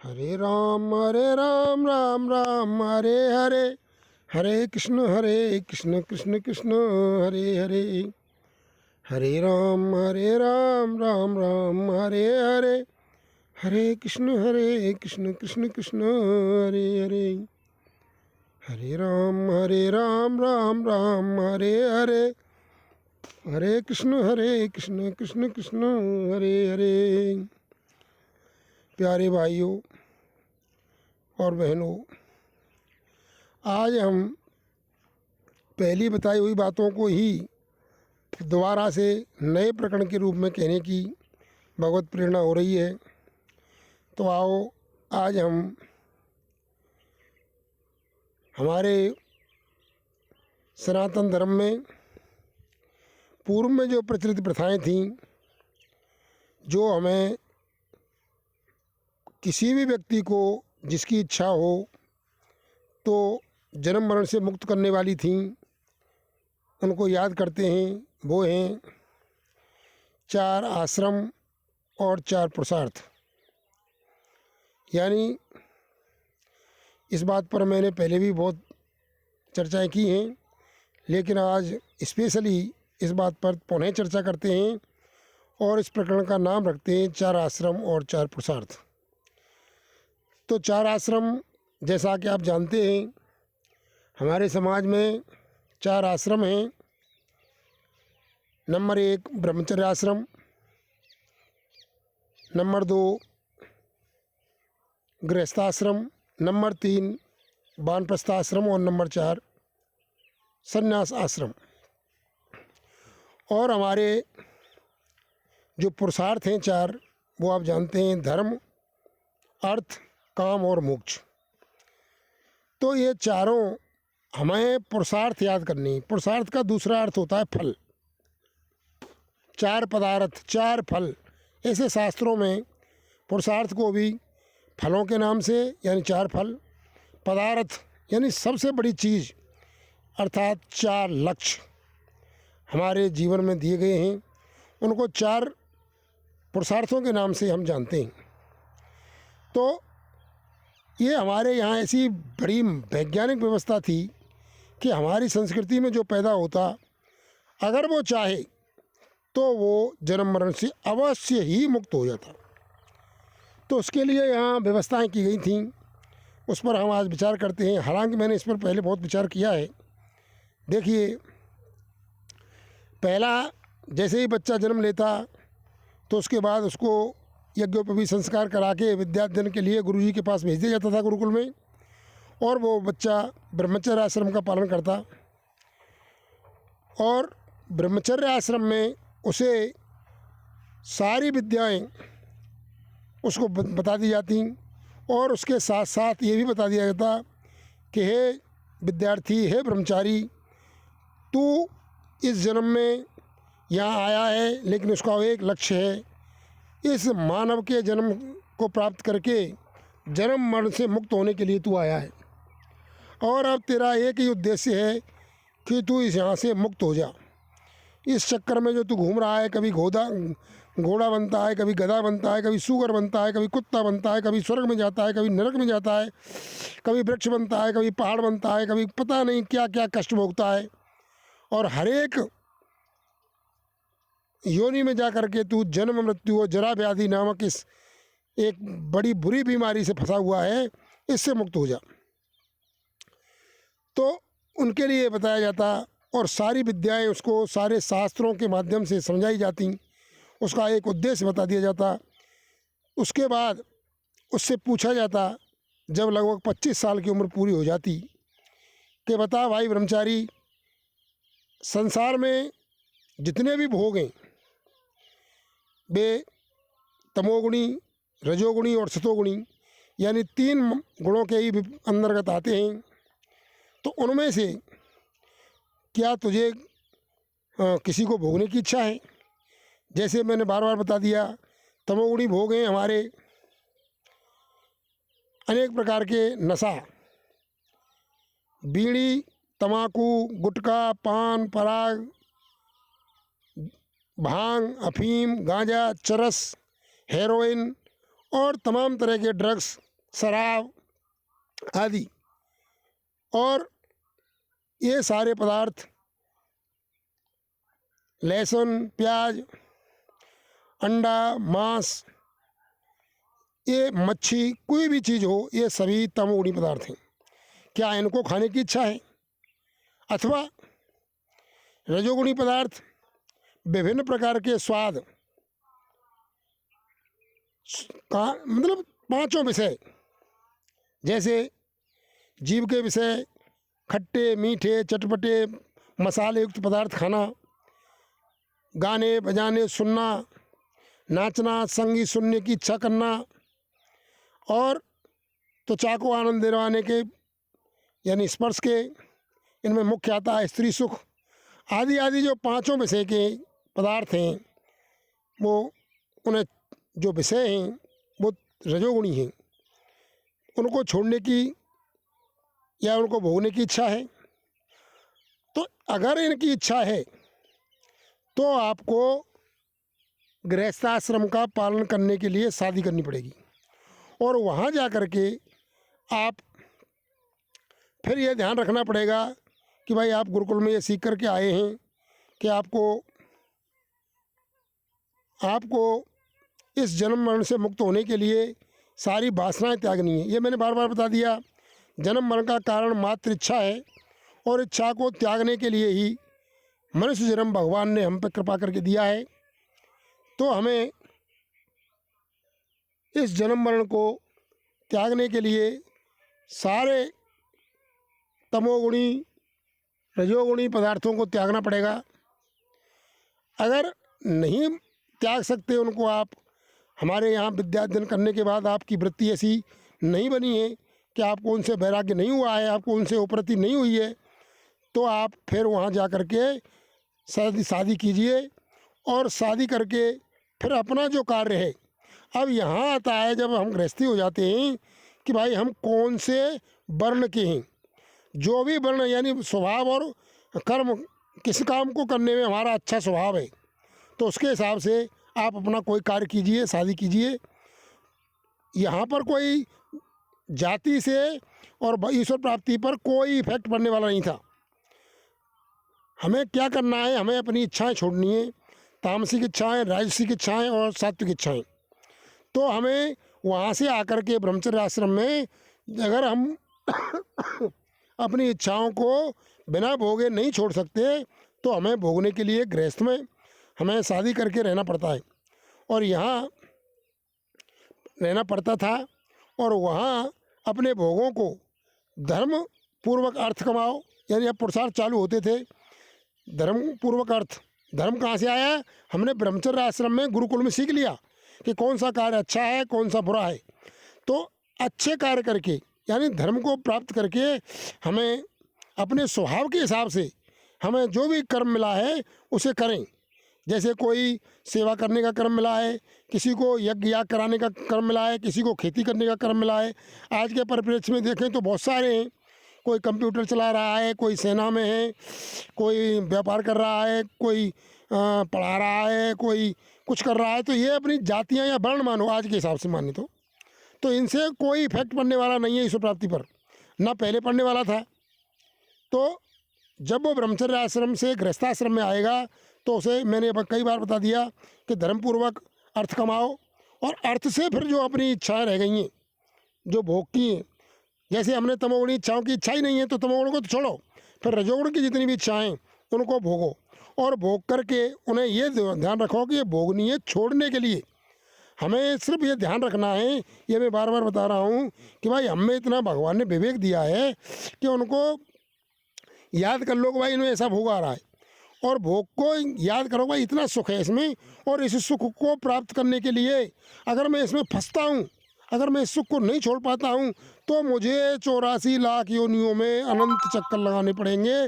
हरे राम राम राम हरे हरे, हरे कृष्ण कृष्ण कृष्ण हरे हरे। हरे राम राम राम हरे हरे, हरे कृष्ण कृष्ण कृष्ण हरे हरे। हरे राम राम हरे हरे, हरे कृष्ण कृष्ण कृष्ण हरे हरे। प्यारे भाइयों और बहनों, आज हम पहली बताई हुई बातों को ही दोबारा से नए प्रकरण के रूप में कहने की भगवत प्रेरणा हो रही है। तो आओ आज हम हमारे सनातन धर्म में पूर्व में जो प्रचलित प्रथाएं थीं, जो हमें किसी भी व्यक्ति को जिसकी इच्छा हो तो जन्म मरण से मुक्त करने वाली थीं, उनको याद करते हैं। वो हैं 4 आश्रम और 4 पुरुषार्थ। यानी इस बात पर मैंने पहले भी बहुत चर्चाएं की हैं, लेकिन आज स्पेशली इस बात पर पुनः चर्चा करते हैं और इस प्रकरण का नाम रखते हैं 4 आश्रम और 4 पुरुषार्थ। तो 4 आश्रम, जैसा कि आप जानते हैं, हमारे समाज में 4 आश्रम हैं। नंबर 1 ब्रह्मचर्य आश्रम, नंबर 2 गृहस्थाश्रम, नंबर 3 वानप्रस्थ आश्रम और नंबर 4 संन्यास आश्रम। और हमारे जो पुरुषार्थ हैं 4, वो आप जानते हैं, धर्म, अर्थ, काम और मोक्ष। तो ये चारों हमें पुरुषार्थ याद करनी। पुरुषार्थ का दूसरा अर्थ होता है फल। 4 पदार्थ 4 फल, ऐसे शास्त्रों में पुरुषार्थ को भी फलों के नाम से, यानी 4 फल, पदार्थ यानी सबसे बड़ी चीज़, अर्थात 4 लक्ष्य हमारे जीवन में दिए गए हैं, उनको 4 पुरुषार्थों के नाम से हम जानते हैं। तो ये हमारे यहाँ ऐसी बड़ी वैज्ञानिक व्यवस्था थी कि हमारी संस्कृति में जो पैदा होता, अगर वो चाहे तो वो जन्म मरण से अवश्य ही मुक्त हो जाता। तो उसके लिए यहाँ व्यवस्थाएं की गई थीं, उस पर हम आज विचार करते हैं। हालांकि मैंने इस पर पहले बहुत विचार किया है। देखिए, पहला, जैसे ही बच्चा जन्म लेता तो उसके बाद उसको यज्ञोपवीत संस्कार करा के विद्याध्ययन के लिए गुरुजी के पास भेज दिया जाता था गुरुकुल में, और वो बच्चा ब्रह्मचर्य आश्रम का पालन करता। और ब्रह्मचर्य आश्रम में उसे सारी विद्याएं उसको बता दी जाती, और उसके साथ साथ ये भी बता दिया जाता कि हे विद्यार्थी, हे ब्रह्मचारी, तू इस जन्म में यहाँ आया है, लेकिन उसका एक लक्ष्य है, इस मानव के जन्म को प्राप्त करके जन्म मरण से मुक्त होने के लिए तू आया है। और अब तेरा एक ही उद्देश्य है कि तू इस यहाँ से मुक्त हो जा। इस चक्कर में जो तू घूम रहा है, कभी घोड़ा बनता है, कभी गधा बनता है, कभी सूगर बनता है, कभी कुत्ता बनता है, कभी स्वर्ग में जाता है, कभी नरक में जाता है, कभी वृक्ष बनता है, कभी पहाड़ बनता है, कभी पता नहीं क्या क्या कष्ट भोगता है। और हर एक योनि में जा कर के तू जन्म मृत्यु और जरा व्याधि नामक इस एक बड़ी बुरी बीमारी से फंसा हुआ है, इससे मुक्त हो जा। तो उनके लिए बताया जाता, और सारी विद्याएं उसको सारे शास्त्रों के माध्यम से समझाई जाती, उसका एक उद्देश्य बता दिया जाता। उसके बाद उससे पूछा जाता, जब लगभग 25 साल की उम्र पूरी हो जाती, कि बता भाई ब्रह्मचारी, संसार में जितने भी भोग हैं वे तमोगुणी, रजोगुणी और सतोगुणी, यानी 3 गुणों के ही अंतर्गत आते हैं। तो उनमें से क्या तुझे किसी को भोगने की इच्छा है? जैसे मैंने बार बार बता दिया, तमोगुणी भोग हैं हमारे अनेक प्रकार के नशा, बीड़ी, तम्बाकू, गुटखा, पान, पराग, भांग, अफीम, गांजा, चरस, हेरोइन और तमाम तरह के ड्रग्स शराब आदि, और ये सारे पदार्थ, लहसुन, प्याज, अंडा, मांस, ये मच्छी, कोई भी चीज़ हो, ये सभी तमोगुणी पदार्थ हैं। क्या इनको खाने की इच्छा है? अथवा रजोगुणी पदार्थ विभिन्न प्रकार के स्वाद का, मतलब पांचों विषय, जैसे जीव के विषय, खट्टे, मीठे, चटपटे, मसाले युक्त पदार्थ खाना, गाने बजाने सुनना, नाचना, संगीत सुनने की इच्छा करना, और त्वचा को आनंद दिलवाने के यानी स्पर्श के, इनमें मुख्य आता है स्त्री सुख आदि आदि। जो पांचों विषय के पदार्थ हैं, वो उन्हें जो विषय हैं वो रजोगुणी हैं, उनको छोड़ने की या उनको भोगने की इच्छा है। तो अगर इनकी इच्छा है तो आपको गृहस्थाश्रम का पालन करने के लिए शादी करनी पड़ेगी, और वहाँ जा कर के आप फिर यह ध्यान रखना पड़ेगा कि भाई आप गुरुकुल में ये सीख करके आए हैं कि आपको इस जन्म मरण से मुक्त होने के लिए सारी वासनाएं त्यागनी है। ये मैंने बार बार बता दिया, जन्म मरण का कारण मात्र इच्छा है, और इच्छा को त्यागने के लिए ही मनुष्य जन्म भगवान ने हम पर कृपा करके दिया है। तो हमें इस जन्म मरण को त्यागने के लिए सारे तमोगुणी रजोगुणी पदार्थों को त्यागना पड़ेगा। अगर नहीं त्याग सकते उनको आप, हमारे यहाँ विद्या अध्ययन करने के बाद आपकी वृत्ति ऐसी नहीं बनी है कि आपको उनसे वैराग्य नहीं हुआ है, आपको उनसे उपरति नहीं हुई है, तो आप फिर वहाँ जा कर के शादी कीजिए, और शादी करके फिर अपना जो कार्य है, अब यहाँ आता है जब हम गृहस्थी हो जाते हैं कि भाई हम कौन से वर्ण के हैं। जो भी वर्ण यानी स्वभाव और कर्म, किस काम को करने में हमारा अच्छा स्वभाव है, तो उसके हिसाब से आप अपना कोई कार्य कीजिए, शादी कीजिए। यहाँ पर कोई जाति से और ईश्वर प्राप्ति पर कोई इफेक्ट पड़ने वाला नहीं था। हमें क्या करना है, हमें अपनी इच्छाएं छोड़नी है, तामसिक इच्छाएं, राजसिक इच्छाएं और सात्विक इच्छाएं। तो हमें वहाँ से आकर के ब्रह्मचर्य आश्रम में अगर हम अपनी इच्छाओं को बिना भोगे नहीं छोड़ सकते, तो हमें भोगने के लिए गृहस्थ में हमें शादी करके रहना पड़ता है। और यहाँ रहना पड़ता था, और वहाँ अपने भोगों को धर्म पूर्वक अर्थ कमाओ, यानी अब पुरुषार्थ चालू होते थे। धर्म पूर्वक अर्थ, धर्म कहाँ से आया? हमने ब्रह्मचर्य आश्रम में गुरुकुल में सीख लिया कि कौन सा कार्य अच्छा है, कौन सा बुरा है। तो अच्छे कार्य करके यानी धर्म को प्राप्त करके हमें अपने स्वभाव के हिसाब से हमें जो भी कर्म मिला है उसे करें। जैसे कोई सेवा करने का कर्म मिला है, किसी को यज्ञ याग कराने का कर्म मिला है, किसी को खेती करने का कर्म मिला है। आज के परिप्रेक्ष्य में देखें तो बहुत सारे हैं, कोई कंप्यूटर चला रहा है, कोई सेना में है, कोई व्यापार कर रहा है, कोई पढ़ा रहा है, कोई कुछ कर रहा है। तो ये अपनी जातियाँ या वर्ण मानो आज के हिसाब से माने तो इनसे कोई इफेक्ट पड़ने वाला नहीं है ईश्वर प्राप्ति पर, ना पहले पड़ने वाला था। तो जब वो ब्रह्मचर्य आश्रम से गृहस्थाश्रम में आएगा तो उसे मैंने कई बार बता दिया कि धर्मपूर्वक अर्थ कमाओ, और अर्थ से फिर जो अपनी इच्छाएं रह गई हैं, जो भोग की हैं, जैसे हमने तमोगुणी इच्छाओं की इच्छा ही नहीं है तो तमोगुण को तो छोड़ो, फिर रजोगुण की जितनी भी इच्छाएं उनको भोगो, और भोग करके उन्हें ये ध्यान रखो कि ये भोगनी है। छोड़ने के लिए हमें सिर्फ ये ध्यान रखना है, ये मैं बार बार बता रहा हूँ कि भाई हमें इतना भगवान ने विवेक दिया है कि उनको याद कर लो कि भाई इनमें ऐसा भोग आ रहा है, और भोग को याद करो भाई इतना सुख है इसमें, और इस सुख को प्राप्त करने के लिए अगर मैं इसमें फंसता हूँ, अगर मैं इस सुख को नहीं छोड़ पाता हूँ, तो मुझे 84 लाख योनियों में अनंत चक्कर लगाने पड़ेंगे,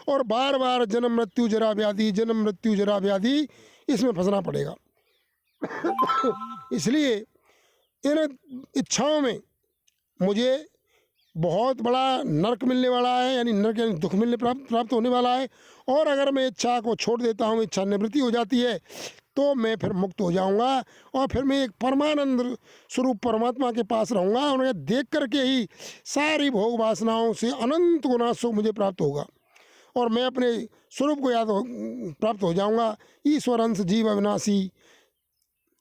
और बार बार जन्म मृत्यु जरा व्याधि, जन्म मृत्यु जरा व्याधि, इसमें फंसना पड़ेगा। इसलिए इन इच्छाओं में मुझे बहुत बड़ा नरक मिलने वाला है, यानी नरक यानी दुख मिलने प्राप्त होने वाला है। और अगर मैं इच्छा को छोड़ देता हूँ, इच्छा निवृत्ति हो जाती है, तो मैं फिर मुक्त हो जाऊंगा और फिर मैं एक परमानंद स्वरूप परमात्मा के पास रहूँगा। उन्हें देख करके ही सारी भोग वासनाओं से अनंत गुना सुख मुझे प्राप्त होगा और मैं अपने स्वरूप को प्राप्त हो जाऊंगा। ईश्वर अंश जीव अविनाशी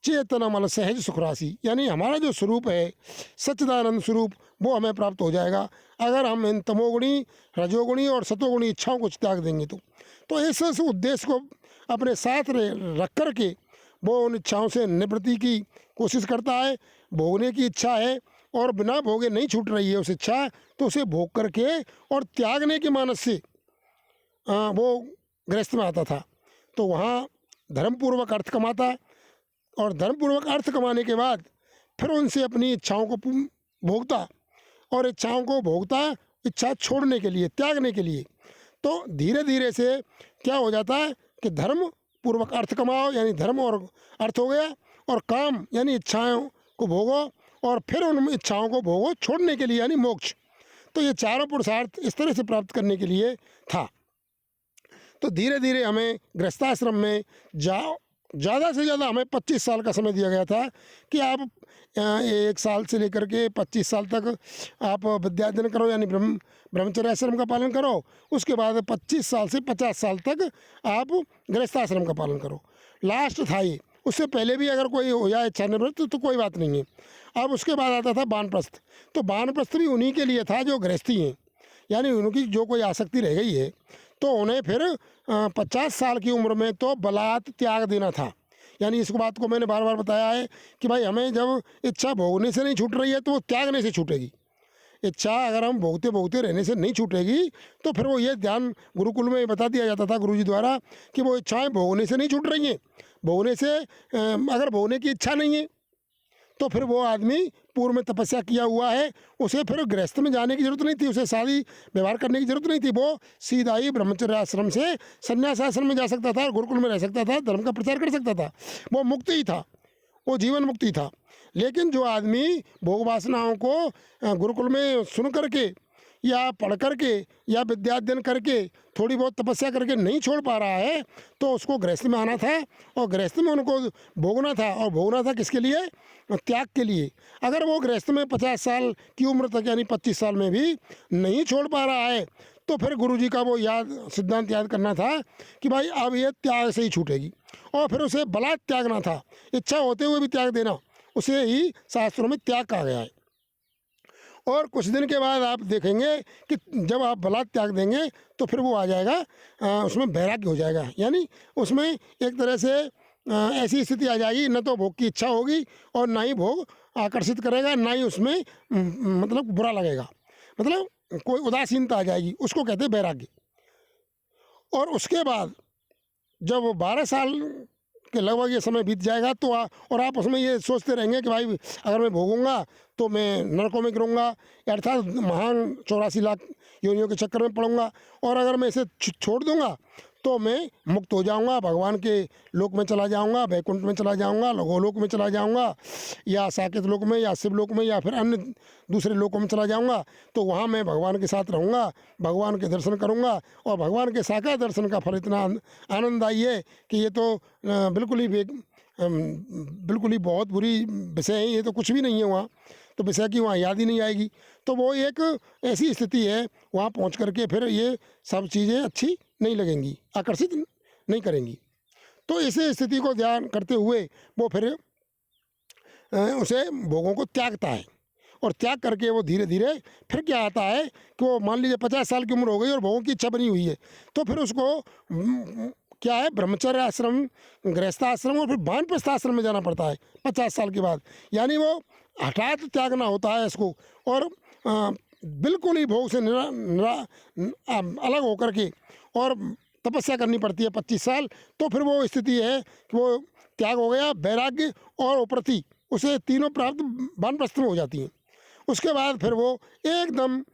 चेतनमल सहज सुख राशि, यानी हमारा जो स्वरूप है सच्चिदानंद स्वरूप, वो हमें प्राप्त हो जाएगा अगर हम इन तमोगुणी रजोगुणी और सतोगुणी इच्छाओं को त्याग देंगे। तो इस उद्देश्य को अपने साथ रख कर के वो उन इच्छाओं से निवृत्ति की कोशिश करता है। भोगने की इच्छा है और बिना भोगे नहीं छूट रही है उस इच्छा, तो उसे भोग करके और त्यागने के मानस से वो गृहस्थ में आता था। तो वहाँ धर्मपूर्वक अर्थ कमाता और धर्मपूर्वक अर्थ कमाने के बाद फिर उनसे अपनी इच्छाओं को भोगता और इच्छाओं को भोगता इच्छा छोड़ने के लिए, त्यागने के लिए। तो धीरे धीरे से क्या हो जाता है कि धर्म पूर्वक अर्थ कमाओ, यानी धर्म और अर्थ हो गया, और काम यानी इच्छाओं को भोगो और फिर उन इच्छाओं को भोगो छोड़ने के लिए, यानी मोक्ष। तो ये चारों पुरुषार्थ इस तरह से प्राप्त करने के लिए था। तो धीरे धीरे हमें गृहस्थाश्रम में ज़्यादा से ज़्यादा हमें 25 साल का समय दिया गया था कि आप 1 साल से लेकर के 25 साल तक आप विद्याध्ययन करो, यानी ब्रह्मचर्य आश्रम का पालन करो। उसके बाद 25 साल से 50 साल तक आप गृहस्थाश्रम का पालन करो। लास्ट था ये, उससे पहले भी अगर कोई हो जाए इच्छानिवृत्त तो कोई बात नहीं है। अब उसके बाद आता था वानप्रस्थ। तो वानप्रस्थ भी उन्हीं के लिए था जो गृहस्थी हैं, यानी उनकी जो कोई आसक्ति रह गई है तो उन्हें फिर 50 साल की उम्र में तो बलात् त्याग देना था। यानी इस बात को मैंने बार बार बताया है कि भाई हमें जब इच्छा भोगने से नहीं छूट रही है तो वो त्यागने से छूटेगी। इच्छा अगर हम भोगते भोगते रहने से नहीं छूटेगी तो फिर वो ये ध्यान गुरुकुल में बता दिया जाता था गुरुजी द्वारा कि वो इच्छाएं भोगने से नहीं छूट रही हैं। भोगने से अगर भोगने की इच्छा नहीं है तो फिर वो आदमी पूर्व में तपस्या किया हुआ है, उसे फिर गृहस्थ में जाने की जरूरत नहीं थी, उसे शादी व्यवहार करने की जरूरत नहीं थी। वो सीधा ही ब्रह्मचर्य आश्रम से संन्यास आश्रम में जा सकता था और गुरुकुल में रह सकता था, धर्म का प्रचार कर सकता था। वो मुक्त ही था, वो जीवन मुक्ति था। लेकिन जो आदमी भोग वासनाओं को गुरुकुल में सुन करके या पढ़ करके या विद्याध्ययन करके थोड़ी बहुत तपस्या करके नहीं छोड़ पा रहा है तो उसको गृहस्थ में आना था और गृहस्थ में उनको भोगना था। और भोगना था किसके लिए? त्याग के लिए। अगर वो गृहस्थ में 50 साल की उम्र तक यानी 25 साल में भी नहीं छोड़ पा रहा है तो फिर गुरुजी का वो सिद्धांत याद करना था कि भाई अब ये त्याग से ही छूटेगी, और फिर उसे बलात् त्यागना था। इच्छा होते हुए भी त्याग देना, उसे ही शास्त्रों में त्याग कहा गया है। और कुछ दिन के बाद आप देखेंगे कि जब आप बलात् त्याग देंगे तो फिर वो आ जाएगा, उसमें वैराग्य हो जाएगा। यानी उसमें एक तरह से ऐसी स्थिति आ जाएगी, न तो भोग की इच्छा होगी और ना ही भोग आकर्षित करेगा, ना ही उसमें मतलब बुरा लगेगा, मतलब कोई उदासीनता आ जाएगी, उसको कहते हैं वैराग्य। और उसके बाद जब 12 साल के लगभग ये समय बीत जाएगा तो और आप उसमें ये सोचते रहेंगे कि भाई अगर मैं भोगूंगा तो मैं नरकों में गिरूंगा, अर्थात महान 84 लाख योनियों के चक्कर में पड़ूंगा, और अगर मैं इसे छोड़ दूंगा तो मैं मुक्त हो जाऊंगा, भगवान के लोक में चला जाऊंगा, वैकुंठ में चला जाऊंगा, गोलोक में चला जाऊंगा, या साकेत लोक में या शिवलोक में या फिर अन्य दूसरे लोकों में चला जाऊंगा। तो वहाँ मैं भगवान के साथ रहूँगा, भगवान के दर्शन करूँगा, और भगवान के साकार दर्शन का फल इतना आनंददायी है कि ये तो बिल्कुल ही बहुत बुरी विषय है, ये तो कुछ भी नहीं है वहाँ, तो विषय की वहाँ याद ही नहीं आएगी। तो वो एक ऐसी स्थिति है, वहाँ पहुँच करके फिर ये सब चीज़ें अच्छी नहीं लगेंगी, आकर्षित नहीं करेंगी। तो इस स्थिति को ध्यान करते हुए वो फिर उसे भोगों को त्यागता है, और त्याग करके वो धीरे धीरे फिर क्या आता है कि वो मान लीजिए 50 साल की उम्र हो गई और भोगों की इच्छा बनी हुई है, तो फिर उसको क्या है, ब्रह्मचर्य आश्रम, गृहस्थाश्रम और फिर वानप्रस्थ आश्रम में जाना पड़ता है 50 साल के बाद। यानी वो हठात त्यागना होता है इसको, और बिल्कुल ही भोग से अलग होकर के और तपस्या करनी पड़ती है 25 साल। तो फिर वो स्थिति है कि वो त्याग हो गया, वैराग्य और उपरति, उसे तीनों प्राप्त वानप्रस्थ में हो जाती हैं। उसके बाद फिर वो एकदम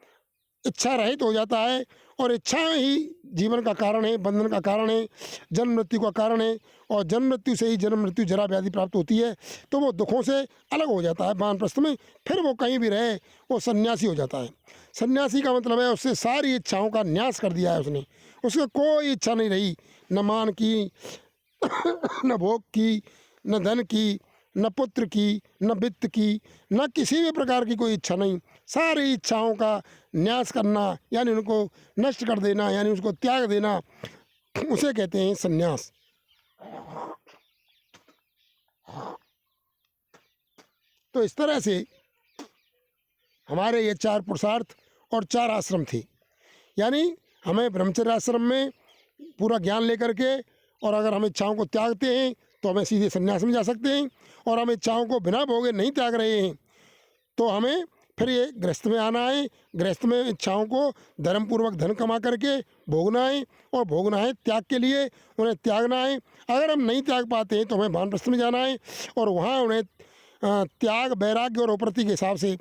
इच्छा रहित हो जाता है, और इच्छा ही जीवन का कारण है, बंधन का कारण है, जन्म मृत्यु का कारण है, और जन्म मृत्यु से ही जन्म मृत्यु जरा व्याधि प्राप्त होती है। तो वो दुखों से अलग हो जाता है वानप्रस्थ में। फिर वो कहीं भी रहे वो सन्यासी हो जाता है। सन्यासी का मतलब है उससे सारी इच्छाओं का न्यास कर दिया है उसने, उसके कोई इच्छा नहीं रही, न मान की न भोग की, न धन की, न पुत्र की, न वित्त की, न किसी भी प्रकार की कोई इच्छा नहीं। सारी इच्छाओं का न्यास करना यानी उनको नष्ट कर देना, यानी उसको त्याग देना, उसे कहते हैं संन्यास। तो इस तरह से हमारे ये 4 पुरुषार्थ और 4 आश्रम थे। यानी हमें ब्रह्मचर्य आश्रम में पूरा ज्ञान लेकर के, और अगर हम इच्छाओं को त्यागते हैं तो हमें सीधे संन्यास में जा सकते हैं, और हम इच्छाओं को बिना भोगे नहीं त्याग रहे हैं तो हमें फिर ये गृहस्थ में आना है। गृहस्थ में इच्छाओं को धर्मपूर्वक धन कमा करके भोगना है, और भोगना है त्याग के लिए, उन्हें त्यागना है। अगर हम नहीं त्याग पाते हैं तो हमें वानप्रस्थ में जाना है, और वहाँ उन्हें त्याग, वैराग्य और उपरति के हिसाब से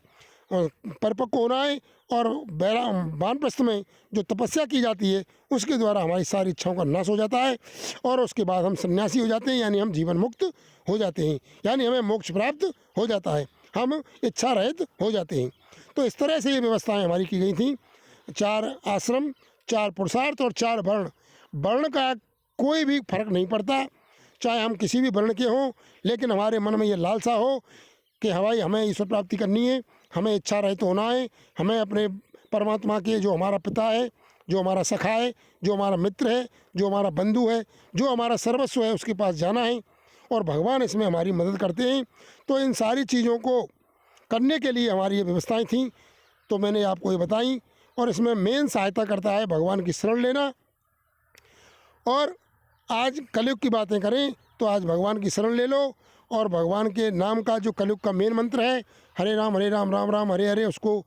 परिपक्व होना है। और वानप्रस्थ में जो तपस्या की जाती है उसके द्वारा हमारी सारी इच्छाओं का नाश हो जाता है, और उसके बाद हम सन्यासी हो जाते हैं, यानी हम जीवन मुक्त हो जाते हैं, यानी हमें मोक्ष प्राप्त हो जाता है, हम इच्छा रहित हो जाते हैं। तो इस तरह से ये व्यवस्थाएं हमारी की गई थी। 4 आश्रम, 4 पुरुषार्थ और 4 वर्ण। वर्ण का कोई भी फर्क नहीं पड़ता, चाहे हम किसी भी वर्ण के हों, लेकिन हमारे मन में ये लालसा हो कि हवाई हमें ईश्वर प्राप्ति करनी है, हमें इच्छा रहित होना है, हमें अपने परमात्मा के, जो हमारा पिता है, जो हमारा सखा है, जो हमारा मित्र है, जो हमारा बंधु है, जो हमारा सर्वस्व है, उसके पास जाना है, और भगवान इसमें हमारी मदद करते हैं। तो इन सारी चीज़ों को करने के लिए हमारी ये व्यवस्थाएं थीं, तो मैंने आपको ये बताई। और इसमें मेन सहायता करता है भगवान की शरण लेना। और आज कलयुग की बातें करें तो आज भगवान की शरण ले लो, और भगवान के नाम का जो कलयुग का मेन मंत्र है, हरे राम राम राम हरे हरे, उसको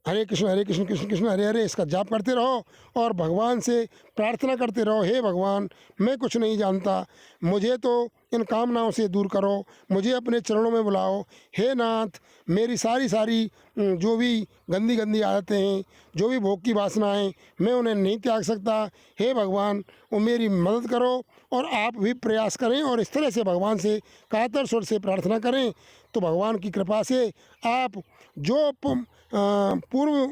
हरे कृष्ण कृष्ण कृष्ण हरे हरे, इसका जाप करते रहो, और भगवान से प्रार्थना करते रहो, हे भगवान मैं कुछ नहीं जानता, मुझे तो इन कामनाओं से दूर करो, मुझे अपने चरणों में बुलाओ। हे नाथ, मेरी सारी जो भी गंदी गंदी आदतें हैं, जो भी भोग की वासनाएं, मैं उन्हें नहीं त्याग सकता। हे भगवान, वो मेरी मदद करो। और आप भी प्रयास करें, और इस तरह से भगवान से कातर स्वर से प्रार्थना करें, तो भगवान की कृपा से आप जो पूर्व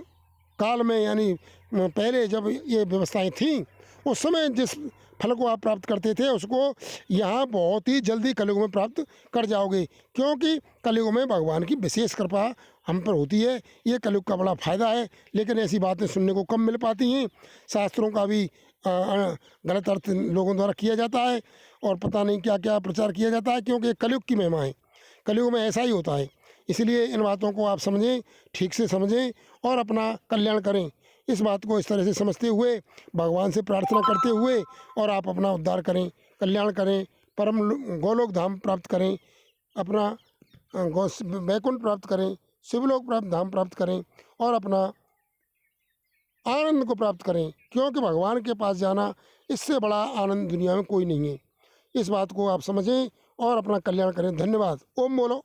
काल में, यानी पहले जब ये व्यवस्थाएं थीं, उस समय जिस फल को आप प्राप्त करते थे उसको यहाँ बहुत ही जल्दी कलयुग में प्राप्त कर जाओगे, क्योंकि कलयुग में भगवान की विशेष कृपा हम पर होती है। ये कलयुग का बड़ा फ़ायदा है, लेकिन ऐसी बातें सुनने को कम मिल पाती हैं। शास्त्रों का भी गलत अर्थ लोगों द्वारा किया जाता है, और पता नहीं क्या क्या प्रचार किया जाता है, क्योंकि कलयुग की महिमा है, कलयुग में ऐसा ही होता है। इसलिए इन बातों को आप समझें, ठीक से समझें, और अपना कल्याण करें। इस बात को इस तरह से समझते हुए, भगवान से प्रार्थना करते हुए, और आप अपना उद्धार करें, कल्याण करें, परम गोलोक धाम प्राप्त करें, अपना वैकुंठ प्राप्त करें, शिवलोक प्राप्त धाम प्राप्त करें, और अपना आनंद को प्राप्त करें, क्योंकि भगवान के पास जाना, इससे बड़ा आनंद दुनिया में कोई नहीं है। इस बात को आप समझें और अपना कल्याण करें। धन्यवाद। ओम बोलो।